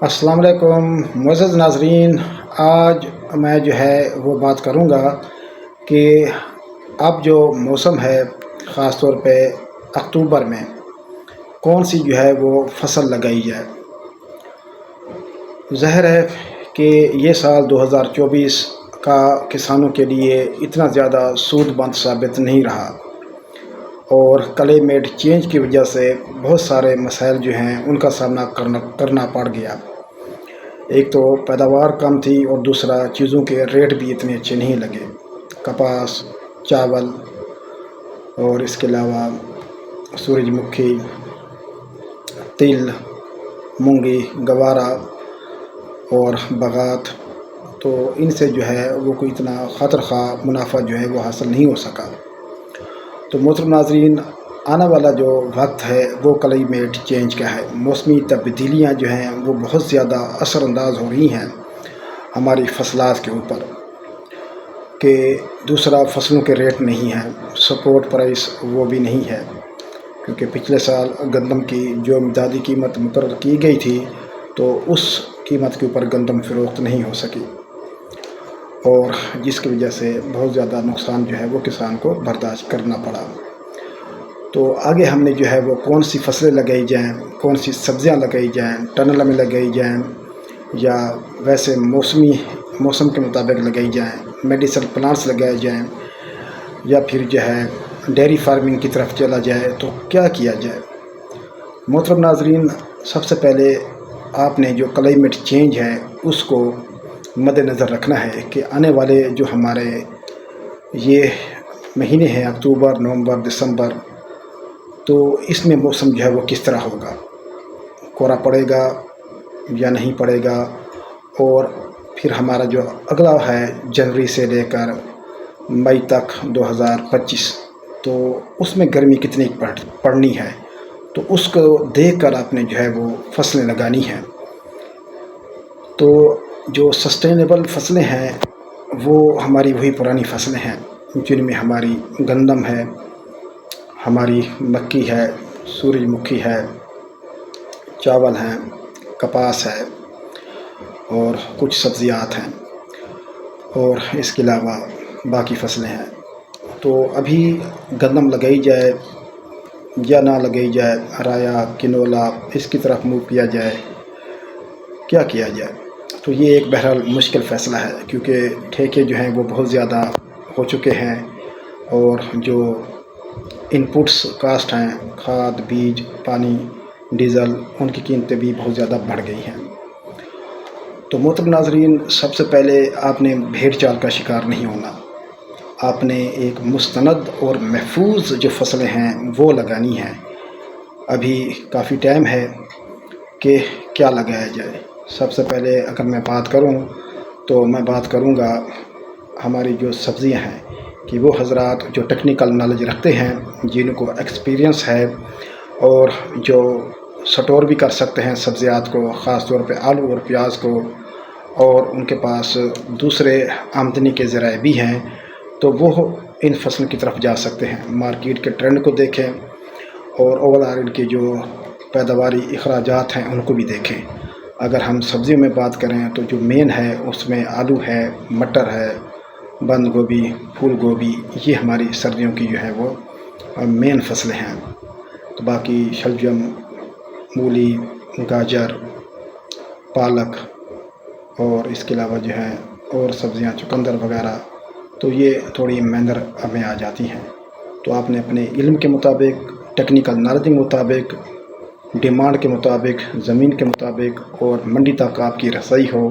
السلام علیکم معزز ناظرین، آج میں وہ بات کروں گا کہ اب جو موسم ہے، خاص طور پہ اکتوبر میں کون سی وہ فصل لگائی جائے۔ ظاہر ہے کہ یہ سال 2024 کا کسانوں کے لیے اتنا زیادہ سود مند ثابت نہیں رہا، اور کلائمیٹ چینج کی وجہ سے بہت سارے مسائل ان کا سامنا کرنا پڑ گیا۔ ایک تو پیداوار کم تھی، اور دوسرا چیزوں کے ریٹ بھی اتنے اچھے نہیں لگے۔ کپاس، چاول، اور اس کے علاوہ سورج مکھی، تل، مونگی، گوارا اور بغات، تو ان سے وہ کوئی اتنا خاطر خواہ منافع وہ حاصل نہیں ہو سکا۔ تو محترم ناظرین، آنے والا جو وقت ہے وہ کلائمیٹ چینج کا ہے۔ موسمی تبدیلیاں وہ بہت زیادہ اثر انداز ہو رہی ہیں ہماری فصلات کے اوپر، کہ دوسرا فصلوں کے ریٹ نہیں ہیں، سپورٹ پرائس وہ بھی نہیں ہے، کیونکہ پچھلے سال گندم کی جو امدادی قیمت مقرر کی گئی تھی تو اس قیمت کے اوپر گندم فروخت نہیں ہو سکی، اور جس کی وجہ سے بہت زیادہ نقصان وہ کسان کو برداشت کرنا پڑا۔ تو آگے ہم نے وہ کون سی فصلیں لگائی جائیں، کون سی سبزیاں لگائی جائیں، ٹنل میں لگائی جائیں یا ویسے موسم کے مطابق لگائی جائیں، میڈیسل پلانٹس لگائے جائیں، یا پھر ڈیری فارمنگ کی طرف چلا جائے، تو کیا کیا جائے۔ محترم ناظرین، سب سے پہلے آپ نے جو کلائمیٹ چینج ہے اس کو مد نظر رکھنا ہے کہ آنے والے جو ہمارے یہ مہینے ہیں، اکتوبر، نومبر، دسمبر، تو اس میں موسم وہ کس طرح ہوگا، کورا پڑے گا یا نہیں پڑے گا، اور پھر ہمارا جو اگلا ہے جنوری سے لے کر مئی تک 2025، تو اس میں گرمی کتنی پڑنی ہے، تو اس کو دیکھ کر آپ نے وہ فصلیں لگانی ہیں۔ تو جو سسٹینیبل فصلیں ہیں وہ ہماری وہی پرانی فصلیں ہیں، جن میں ہماری گندم ہے، ہماری مکئی ہے، سورج مکھی ہے، چاول ہیں، کپاس ہے، اور کچھ سبزیات ہیں، اور اس کے علاوہ باقی فصلیں ہیں۔ تو ابھی گندم لگائی جائے یا نہ لگائی جائے، رایا، کنولا، اس کی طرف منہ کیا جائے، کیا کیا جائے، تو یہ ایک بہرحال مشکل فیصلہ ہے، کیونکہ ٹھیکے وہ بہت زیادہ ہو چکے ہیں، اور جو انپٹس کاسٹ ہیں، کھاد، بیج، پانی، ڈیزل، ان کی قیمتیں بھی بہت زیادہ بڑھ گئی ہیں۔ تو محترم ناظرین، سب سے پہلے آپ نے بھیڑ چال کا شکار نہیں ہونا، آپ نے ایک مستند اور محفوظ جو فصلیں ہیں وہ لگانی ہیں۔ ابھی کافی ٹائم ہے کہ کیا لگایا جائے۔ سب سے پہلے اگر میں بات کروں تو میں بات کروں گا ہماری جو سبزیاں ہیں، کہ وہ حضرات جو ٹیکنیکل نالج رکھتے ہیں، جن کو ایکسپیرینس ہے، اور جو سٹور بھی کر سکتے ہیں سبزیات کو، خاص طور پہ آلو اور پیاز کو، اور ان کے پاس دوسرے آمدنی کے ذرائع بھی ہیں، تو وہ ان فصلوں کی طرف جا سکتے ہیں۔ مارکیٹ کے ٹرینڈ کو دیکھیں، اور اوور ان کی جو پیداواری اخراجات ہیں ان کو بھی دیکھیں۔ اگر ہم سبزیوں میں بات کریں تو جو مین ہے اس میں آلو ہے، مٹر ہے، بند گوبھی، پھول گوبھی، یہ ہماری سردیوں کی وہ مین فصلیں ہیں۔ تو باقی شلجم، مولی، گاجر، پالک، اور اس کے علاوہ اور سبزیاں چقندر وغیرہ، تو یہ تھوڑی مہنگر ہمیں آ جاتی ہیں۔ تو آپ نے اپنے علم کے مطابق، ٹیکنیکل نالج کے مطابق، ڈیمانڈ کے مطابق، زمین کے مطابق، اور منڈی تک آپ کی رسائی ہو،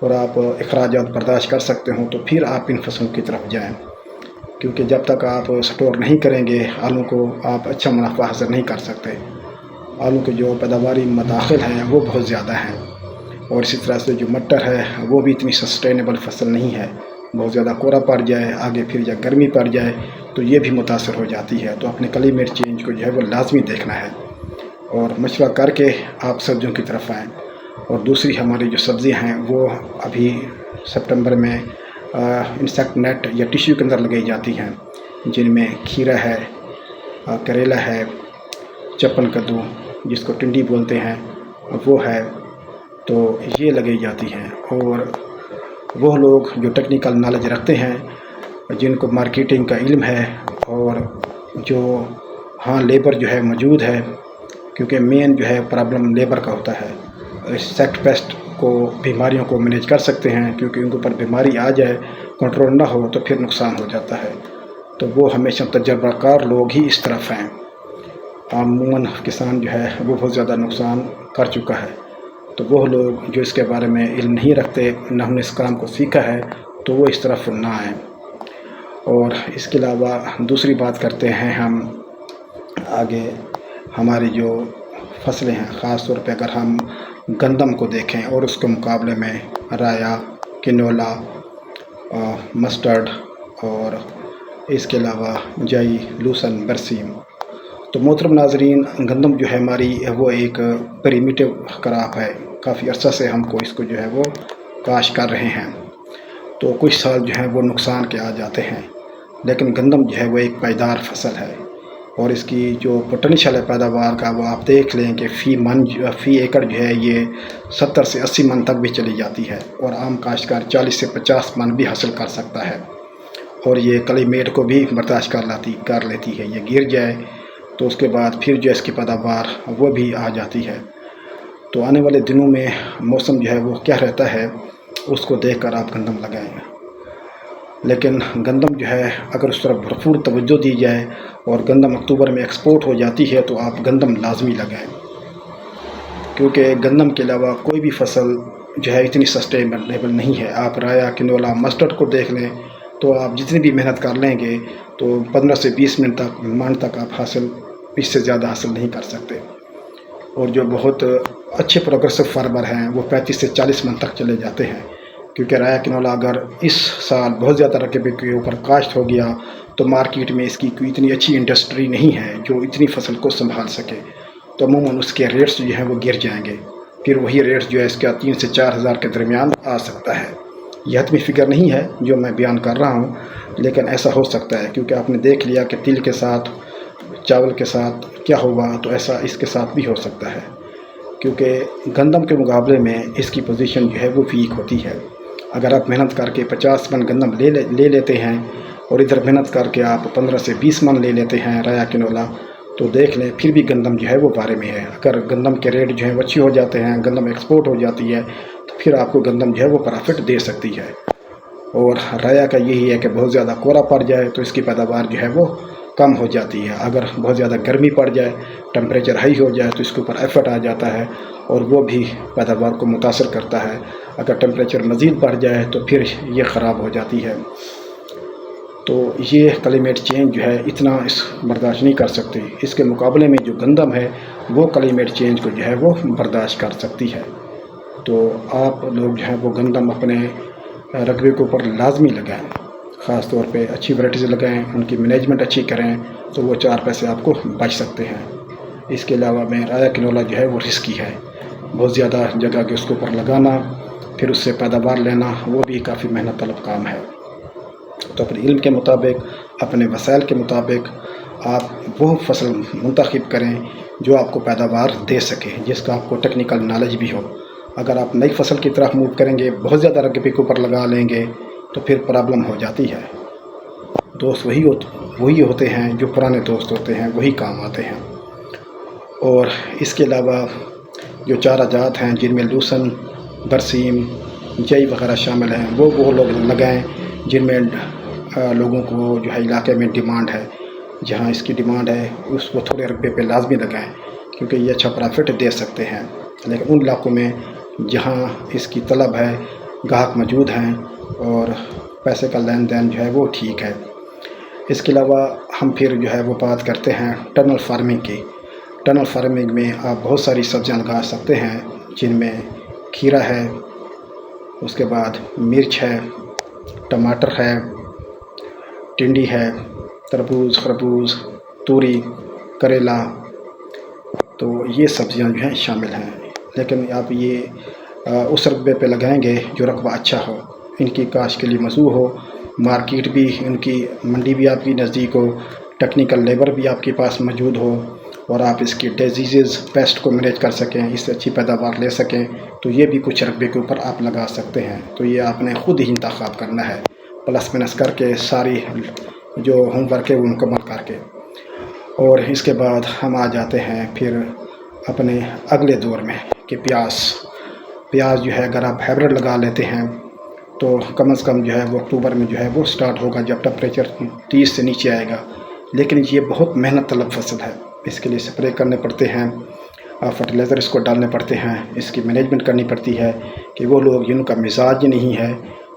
اور آپ اخراجات برداشت کر سکتے ہوں، تو پھر آپ ان فصلوں کی طرف جائیں، کیونکہ جب تک آپ سٹور نہیں کریں گے آلو کو، آپ اچھا منافع حاصل نہیں کر سکتے۔ آلو کے جو پیداواری مداخل ہیں وہ بہت زیادہ ہیں، اور اسی طرح سے جو مٹر ہے وہ بھی اتنی سسٹینیبل فصل نہیں ہے۔ بہت زیادہ کورا پڑ جائے، آگے پھر یا گرمی پڑ جائے تو یہ بھی متاثر ہو جاتی ہے۔ تو اپنے کلائمیٹ چینج کو وہ لازمی دیکھنا ہے، اور مشورہ کر کے آپ سبزیوں کی طرف آئیں۔ اور دوسری ہماری جو سبزیاں ہیں وہ ابھی سپٹمبر میں انسیکٹ نیٹ یا ٹیشو کے اندر لگائی جاتی ہیں، جن میں کھیرا ہے، کریلا ہے، چپن کدو جس کو ٹنڈی بولتے ہیں، وہ ہے۔ تو یہ لگائی جاتی ہیں۔ اور وہ لوگ جو ٹیکنیکل نالج رکھتے ہیں، جن کو مارکیٹنگ کا علم ہے، اور جو لیبر جو ہے موجود ہے، کیونکہ مین جو ہے پرابلم لیبر کا ہوتا ہے۔ انسیکٹ پیسٹ کو، بیماریوں کو مینیج کر سکتے ہیں، کیونکہ ان کے اوپر بیماری آ جائے، کنٹرول نہ ہو تو پھر نقصان ہو جاتا ہے۔ تو وہ ہمیشہ تجربہ کار لوگ ہی اس طرف ہیں۔ عموماً کسان جو ہے وہ بہت زیادہ نقصان کر چکا ہے، تو وہ لوگ جو اس کے بارے میں علم نہیں رکھتے، نہ ہم نے اس کام کو سیکھا ہے، تو وہ اس طرف نہ آئیں۔ اور اس کے علاوہ دوسری بات کرتے ہیں ہم آگے، ہماری جو فصلیں ہیں، خاص طور پہ اگر ہم گندم کو دیکھیں اور اس کے مقابلے میں رایا، کنولا، مسٹرڈ، اور اس کے علاوہ جائی، لوسن، برسیم، تو محترم ناظرین، گندم جو ہے ہماری وہ ایک پریمیٹو کراپ ہے۔ کافی عرصہ سے ہم کو اس کو جو ہے وہ کاشت کر رہے ہیں، تو کچھ سال جو ہے وہ نقصان کے آ جاتے ہیں، لیکن گندم جو ہے وہ ایک پائیدار فصل ہے، اور اس کی جو پوٹینشیل ہے پیداوار کا، وہ آپ دیکھ لیں کہ فی ایکڑ جو ہے یہ 70 سے 80 من تک بھی چلی جاتی ہے، اور عام کاشتکار 40 سے 50 من بھی حاصل کر سکتا ہے، اور یہ کلیمیٹ کو بھی برداشت کر لیتی ہے۔ یہ گر جائے تو اس کے بعد پھر جو اس کی پیداوار وہ بھی آ جاتی ہے۔ تو آنے والے دنوں میں موسم جو ہے وہ کیا رہتا ہے، اس کو دیکھ کر آپ گندم لگائیں۔ لیکن گندم جو ہے اگر اس طرف بھرپور توجہ دی جائے اور گندم اکتوبر میں ایکسپورٹ ہو جاتی ہے، تو آپ گندم لازمی لگائیں، کیونکہ گندم کے علاوہ کوئی بھی فصل جو ہے اتنی سسٹینیبل نہیں ہے۔ آپ رایا، کنولا، مسٹرڈ کو دیکھ لیں، تو آپ جتنی بھی محنت کر لیں گے تو 15 سے 20 من تک آپ اس سے زیادہ حاصل نہیں کر سکتے، اور جو بہت اچھے پروگریسو فارمر ہیں وہ 35 سے 40 من تک چلے جاتے ہیں، کیونکہ رایا کنولا اگر اس سال بہت زیادہ رقبے کے اوپر کاشت ہو گیا تو مارکیٹ میں اس کی کوئی اتنی اچھی انڈسٹری نہیں ہے جو اتنی فصل کو سنبھال سکے، تو عموماً اس کے ریٹس جو ہیں وہ گر جائیں گے۔ پھر وہی ریٹس جو ہے اس کا 3 سے 4 ہزار کے درمیان آ سکتا ہے۔ یہ حتمی فگر نہیں ہے جو میں بیان کر رہا ہوں، لیکن ایسا ہو سکتا ہے، کیونکہ آپ نے دیکھ لیا کہ تل کے ساتھ، چاول کے ساتھ کیا ہوا، تو ایسا اس کے ساتھ بھی ہو سکتا ہے، کیونکہ گندم کے مقابلے میں اس کی پوزیشن جو ہے وہ ویک ہوتی ہے۔ اگر آپ محنت کر کے 50 من گندم لے لیتے ہیں، اور ادھر محنت کر کے آپ 15 سے 20 من لے لیتے ہیں رایا کنولا، تو دیکھ لیں پھر بھی گندم جو ہے وہ بارے میں ہے۔ اگر گندم کے ریٹ جو ہیں وہ اچھی ہو جاتے ہیں، گندم ایکسپورٹ ہو جاتی ہے، تو پھر آپ کو گندم جو ہے وہ پرافٹ دے سکتی ہے۔ اور رایا کا یہی ہے کہ بہت زیادہ کورا پڑ جائے تو اس کی پیداوار جو ہے وہ کم ہو جاتی ہے۔ اگر بہت زیادہ گرمی پڑ جائے، ٹمپریچر ہائی ہو جائے، تو اس کے اوپر ایفٹ آ جاتا ہے، اور وہ بھی پیداوار کو متاثر کرتا ہے۔ اگر ٹمپریچر مزید بڑھ جائے تو پھر یہ خراب ہو جاتی ہے۔ تو یہ کلائمیٹ چینج جو ہے اتنا برداشت نہیں کر سکتی، اس کے مقابلے میں جو گندم ہے وہ کلائمیٹ چینج کو جو ہے وہ برداشت کر سکتی ہے۔ تو آپ لوگ جو ہے وہ گندم اپنے رقبے کے اوپر لازمی لگائیں، خاص طور پہ اچھی ورائٹیز لگائیں، ان کی مینجمنٹ اچھی کریں، تو وہ 4 پیسے آپ کو بچ سکتے ہیں۔ اس کے علاوہ میں رایا کنولا جو ہے وہ رسکی ہے، بہت زیادہ جگہ کے اس کے اوپر لگانا، پھر اس سے پیداوار لینا، وہ بھی کافی محنت طلب کام ہے۔ تو اپنے علم کے مطابق، اپنے وسائل کے مطابق آپ وہ فصل منتخب کریں جو آپ کو پیداوار دے سکے، جس کا آپ کو ٹیکنیکل نالج بھی ہو۔ اگر آپ نئی فصل کی طرف موو کریں گے، بہت زیادہ رقبے کے اوپر لگا لیں گے، تو پھر پرابلم ہو جاتی ہے۔ دوست وہی ہوتے ہیں جو پرانے دوست ہوتے ہیں، وہی کام آتے ہیں۔ اور اس کے علاوہ جو چارہ جات ہیں جن میں لوسن، برسیم، جئی وغیرہ شامل ہیں، وہ لوگ لگائیں جن میں لوگوں کو جو ہے علاقے میں ڈیمانڈ ہے۔ جہاں اس کی ڈیمانڈ ہے اس کو تھوڑے رقبے پہ لازمی لگائیں، کیونکہ یہ اچھا پرافٹ دے سکتے ہیں۔ لیکن ان علاقوں میں جہاں اس کی طلب ہے، گاہک موجود ہیں، اور پیسے کا لین دین جو ہے وہ ٹھیک ہے۔ اس کے علاوہ ہم پھر جو ہے وہ بات کرتے ہیں ٹنل فارمنگ کی۔ ٹنل فارمنگ میں آپ بہت ساری سبزیاں لگا سکتے ہیں، جن میں کھیرا ہے، اس کے بعد مرچ ہے، ٹماٹر ہے، ٹنڈی ہے، تربوز، خربوز، توری، کریلا، تو یہ سبزیاں جو ہیں شامل ہیں۔ لیکن آپ یہ اس رقبے پہ لگائیں گے جو رقبہ اچھا ہو، ان کی کاشت کے لیے موزوں ہو، مارکیٹ بھی ان کی، منڈی بھی آپ کی نزدیک ہو، ٹیکنیکل لیبر بھی آپ کے پاس موجود ہو، اور آپ اس کی ڈیزیزز پیسٹ کو مینیج کر سکیں، اس سے اچھی پیداوار لے سکیں، تو یہ بھی کچھ رقبے کے اوپر آپ لگا سکتے ہیں۔ تو یہ آپ نے خود ہی انتخاب کرنا ہے، پلس مائنس کر کے ساری جو ہوم ورک ہے وہ مکمل کر کے۔ اور اس کے بعد ہم آ جاتے ہیں پھر اپنے اگلے دور میں کہ پیاز جو ہے اگر آپ ہائبرڈ لگا لیتے ہیں تو کم از کم جو ہے وہ اکتوبر میں جو ہے وہ سٹارٹ ہوگا، جب ٹمپریچر 30 سے نیچے آئے گا۔ لیکن یہ بہت محنت طلب فصل ہے، اس کے لیے سپرے کرنے پڑتے ہیں، فرٹیلائزر اس کو ڈالنے پڑتے ہیں، اس کی مینجمنٹ کرنی پڑتی ہے کہ وہ لوگ جن کا مزاج نہیں ہے،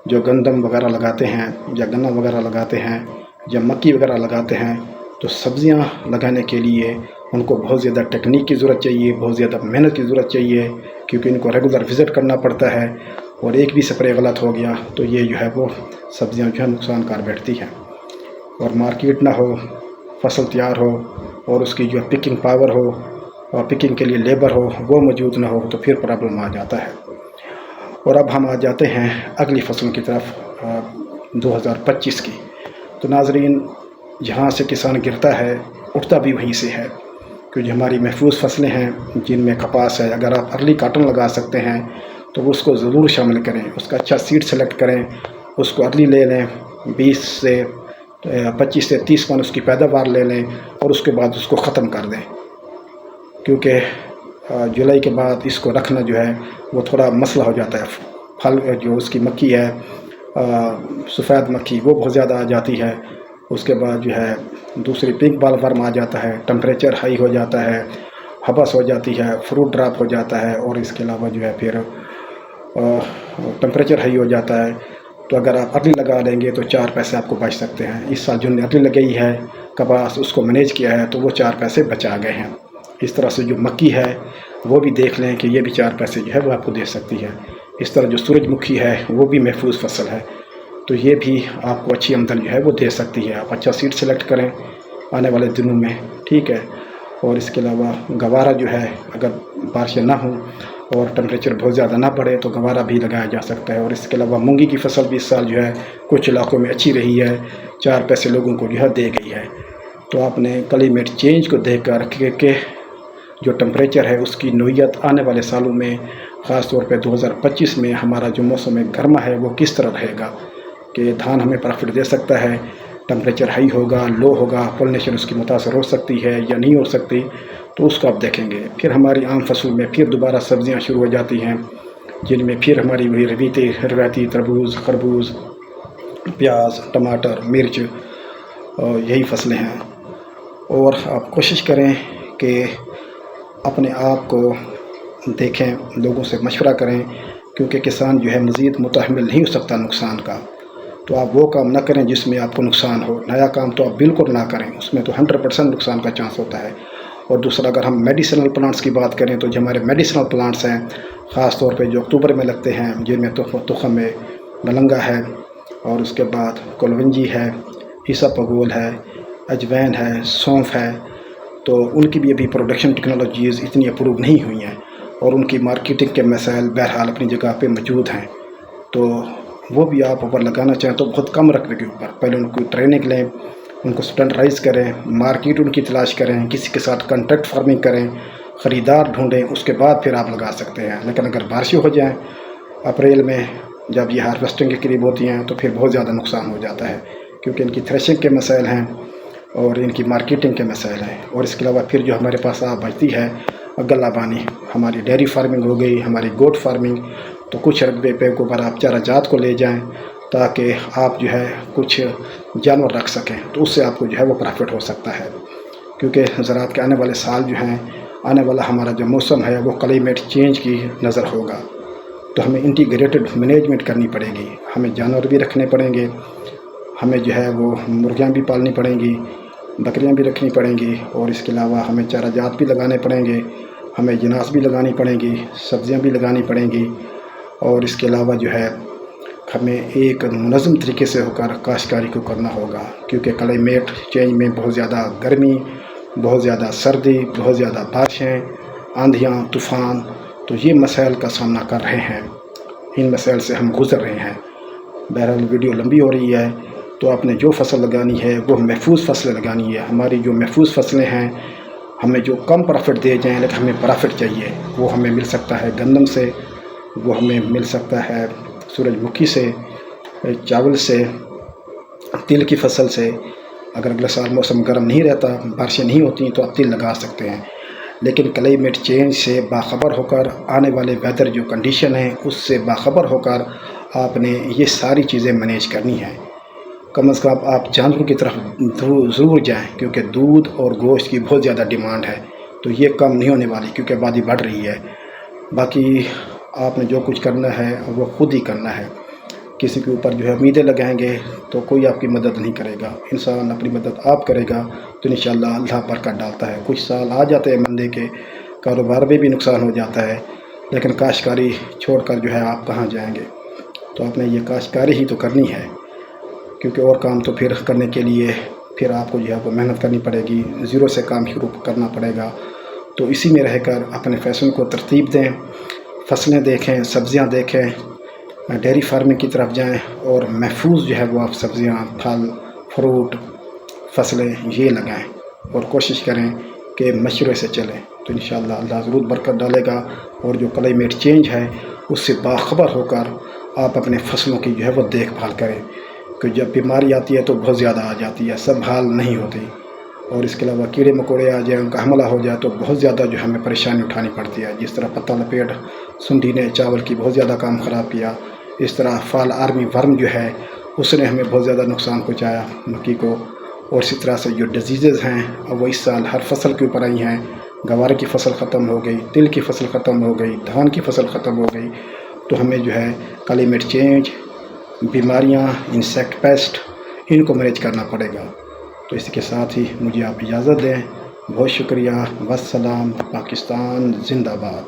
جو گندم وغیرہ لگاتے ہیں یا گنا وغیرہ لگاتے ہیں یا مکی وغیرہ لگاتے ہیں، تو سبزیاں لگانے کے لیے ان کو بہت زیادہ ٹیکنیک کی ضرورت چاہیے، بہت زیادہ محنت کی ضرورت چاہیے، کیونکہ ان کو ریگولر وزٹ کرنا پڑتا ہے، اور ایک بھی سپرے غلط ہو گیا تو یہ جو ہے وہ سبزیاں جو ہے نقصان کار بیٹھتی ہیں، اور مارکیٹ نہ ہو، فصل تیار ہو اور اس کی جو پکنگ پاور ہو اور پکنگ کے لیے لیبر ہو وہ موجود نہ ہو تو پھر پرابلم آ جاتا ہے۔ اور اب ہم آ جاتے ہیں اگلی فصل کی طرف 2025 کی۔ تو ناظرین، جہاں سے کسان گرتا ہے اٹھتا بھی وہیں سے ہے، کیونکہ ہماری محفوظ فصلیں ہیں جن میں کپاس ہے۔ اگر آپ ارلی کاٹن لگا سکتے ہیں تو اس کو ضرور شامل کریں، اس کا اچھا سیڈ سلیکٹ کریں، اس کو ارلی لے لیں، 25 سے 30 من اس کی پیداوار لے لیں، اور اس کے بعد اس کو ختم کر دیں، کیونکہ جولائی کے بعد اس کو رکھنا جو ہے وہ تھوڑا مسئلہ ہو جاتا ہے۔ پھل جو اس کی مکھی ہے، سفید مکھی، وہ بہت زیادہ آ جاتی ہے۔ اس کے بعد جو ہے دوسری پنک بال ورم آ جاتا ہے، ٹمپریچر ہائی ہو جاتا ہے، ہبس ہو جاتی ہے، فروٹ ڈراپ ہو جاتا ہے، اور اس کے علاوہ جو ہے پھر ٹمپریچر ہائی ہو جاتا ہے۔ تو اگر آپ ارلی لگا لیں گے تو 4 پیسے آپ کو بچ سکتے ہیں۔ اس سال جن نے ارلی لگائی ہے کپاس، اس کو مینیج کیا ہے تو وہ 4 پیسے بچا گئے ہیں۔ اس طرح سے جو مکی ہے وہ بھی دیکھ لیں کہ یہ بھی 4 پیسے جو ہے وہ آپ کو دے سکتی ہے۔ اس طرح جو سورج مکھی ہے وہ بھی محفوظ فصل ہے، تو یہ بھی آپ کو اچھی آمدن جو ہے وہ دے سکتی ہے۔ آپ اچھا سیڈ سلیکٹ کریں آنے والے دنوں میں، ٹھیک ہے۔ اور اس کے علاوہ گوارا جو ہے، اگر بارشیں نہ ہوں اور ٹمپریچر بہت زیادہ نہ بڑھے تو گوارا بھی لگایا جا سکتا ہے۔ اور اس کے علاوہ مونگی کی فصل بھی اس سال جو ہے کچھ علاقوں میں اچھی رہی ہے، 4 پیسے لوگوں کو جو ہے دے گئی ہے۔ تو آپ نے کلائمیٹ چینج کو دیکھ کر کہ جو ٹمپریچر ہے اس کی نوعیت آنے والے سالوں میں، خاص طور پہ 2025 میں ہمارا جو موسم گرما ہے وہ کس طرح رہے گا، کہ دھان ہمیں پروفٹ دے سکتا ہے، ٹمپریچر ہائی ہوگا، لو ہوگا، پولنیشن اس کی متاثر ہو سکتی ہے یا نہیں ہو سکتی، تو اس کو آپ دیکھیں گے۔ پھر ہماری عام فصل میں پھر دوبارہ سبزیاں شروع ہو جاتی ہیں، جن میں پھر ہماری وہی روایتی تربوز، خربوز، پیاز، ٹماٹر، مرچ، یہی فصلیں ہیں۔ اور آپ کوشش کریں کہ اپنے آپ کو دیکھیں، لوگوں سے مشورہ کریں، کیونکہ کسان جو ہے مزید متحمل نہیں ہو سکتا نقصان کا۔ تو آپ وہ کام نہ کریں جس میں آپ کو نقصان ہو، نیا کام تو آپ بالکل نہ کریں، اس میں تو 100% نقصان کا چانس ہوتا ہے۔ اور دوسرا، اگر ہم میڈیسنل پلانٹس کی بات کریں تو جو ہمارے میڈیسنل پلانٹس ہیں، خاص طور پہ جو اکتوبر میں لگتے ہیں، جن میں تخم میں ملنگا ہے، اور اس کے بعد کلونجی ہے، عیسیٰ پگول ہے، اجوین ہے، سونف ہے، تو ان کی بھی ابھی پروڈکشن ٹیکنالوجیز اتنی اپروو نہیں ہوئی ہیں، اور ان کی مارکیٹنگ کے مسائل بہرحال اپنی جگہ پہ موجود ہیں۔ تو وہ بھی آپ اوپر لگانا چاہیں تو بہت کم رقبے کے اوپر پہلے ان کو ٹریننگ لیں، ان کو اسٹینڈرڈائز کریں، مارکیٹ ان کی تلاش کریں، کسی کے ساتھ کنٹریکٹ فارمنگ کریں، خریدار ڈھونڈیں، اس کے بعد پھر آپ لگا سکتے ہیں۔ لیکن اگر بارشیں ہو جائیں اپریل میں، جب یہ ہارویسٹنگ کے قریب ہوتی ہیں، تو پھر بہت زیادہ نقصان ہو جاتا ہے، کیونکہ ان کی تھریشنگ کے مسائل ہیں اور ان کی مارکیٹنگ کے مسائل ہیں۔ اور اس کے علاوہ پھر جو ہمارے پاس بچتی ہے غلہ بانی، ہماری ڈیری فارمنگ ہو گئی، ہماری گوٹ فارمنگ، تو کچھ رقبے پہ اوپر آپ چارہ جات کو لے جائیں تاکہ آپ جو ہے کچھ جانور رکھ سکیں، تو اس سے آپ کو جو ہے وہ پرافٹ ہو سکتا ہے۔ کیونکہ زراعت کے آنے والے سال جو ہیں، آنے والا ہمارا جو موسم ہے وہ کلائمیٹ چینج کی نظر ہوگا، تو ہمیں انٹیگریٹڈ مینجمنٹ کرنی پڑے گی، ہمیں جانور بھی رکھنے پڑیں گے، ہمیں جو ہے وہ مرغیاں بھی پالنی پڑیں گی، بکریاں بھی رکھنی پڑیں گی، اور اس کے علاوہ ہمیں چارہ جات بھی لگانے پڑیں گے، ہمیں جناس بھی لگانی پڑیں گی، سبزیاں بھی لگانی پڑیں گی، اور اس کے علاوہ جو ہے ہمیں ایک منظم طریقے سے ہو کر کاشتکاری کو کرنا ہوگا، کیونکہ کلائمیٹ چینج میں بہت زیادہ گرمی، بہت زیادہ سردی، بہت زیادہ بارشیں، آندھیاں، طوفان، تو یہ مسائل کا سامنا کر رہے ہیں، ان مسائل سے ہم گزر رہے ہیں۔ بہرحال ویڈیو لمبی ہو رہی ہے، تو آپ نے جو فصل لگانی ہے وہ محفوظ فصلیں لگانی ہے۔ ہماری جو محفوظ فصلیں ہیں، ہمیں جو کم پرافٹ دے جائیں لیکن ہمیں پرافٹ چاہیے، وہ ہمیں مل سکتا ہے گندم سے، وہ ہمیں مل سکتا ہے سورج مکھی سے، چاول سے، تل کی فصل سے۔ اگر اگلا سال موسم گرم نہیں رہتا، بارشیں نہیں ہوتی تو آپ تل لگا سکتے ہیں، لیکن کلائمیٹ چینج سے باخبر ہو کر، آنے والے ویدر جو کنڈیشن ہے اس سے باخبر ہو کر آپ نے یہ ساری چیزیں مینیج کرنی ہیں۔ کم از کم آپ جانوروں کی طرف ضرور جائیں، کیونکہ دودھ اور گوشت کی بہت زیادہ ڈیمانڈ ہے، تو یہ کم نہیں ہونے والی کیونکہ آبادی بڑھ رہی ہے۔ باقی آپ نے جو کچھ کرنا ہے وہ خود ہی کرنا ہے، کسی کے اوپر جو ہے امیدیں لگائیں گے تو کوئی آپ کی مدد نہیں کرے گا، انسان اپنی مدد آپ کرے گا تو انشاءاللہ اللہ برکت ڈالتا ہے۔ کچھ سال آ جاتے ہیں بندے کے، کاروبار میں بھی نقصان ہو جاتا ہے، لیکن کاشتکاری چھوڑ کر جو ہے آپ کہاں جائیں گے؟ تو آپ نے یہ کاشتکاری ہی تو کرنی ہے، کیونکہ اور کام تو پھر کرنے کے لیے پھر آپ کو جو ہے وہ محنت کرنی پڑے گی، زیرو سے کام شروع کرنا پڑے گا۔ تو اسی میں رہ کر اپنے فیصلوں کو ترتیب دیں، فصلیں دیکھیں، سبزیاں دیکھیں، ڈیری فارمنگ کی طرف جائیں، اور محفوظ جو ہے وہ آپ سبزیاں، پھل، فروٹ، فصلیں یہ لگائیں، اور کوشش کریں کہ مشورے سے چلیں، تو انشاءاللہ اللہ ضرور برکت ڈالے گا۔ اور جو کلائمیٹ چینج ہے اس سے باخبر ہو کر آپ اپنے فصلوں کی جو ہے وہ دیکھ بھال کریں، کہ جب بیماری آتی ہے تو بہت زیادہ آ جاتی ہے، سب حال نہیں ہوتی، اور اس کے علاوہ کیڑے مکوڑے آ جائیں، ان کا حملہ ہو جائے تو بہت زیادہ جو ہمیں پریشانی اٹھانی پڑتی ہے۔ جس طرح پتہ لپیٹ سنڈی نے چاول کی بہت زیادہ کام خراب کیا، اس طرح فال آرمی ورم جو ہے اس نے ہمیں بہت زیادہ نقصان پہنچایا مکھی کو، اور اسی طرح سے جو ڈیزیزز ہیں وہ اس سال ہر فصل کے اوپر آئی ہیں۔ گوار کی فصل ختم ہو گئی، تل کی فصل ختم ہو گئی، دھان کی فصل ختم ہو گئی، تو ہمیں جو ہے کلائمیٹ چینج، بیماریاں، انسیکٹ پیسٹ، ان کو مینیج کرنا پڑے گا۔ تو اس کے ساتھ ہی مجھے آپ اجازت دیں، بہت شکریہ، والسلام، پاکستان زندہ باد۔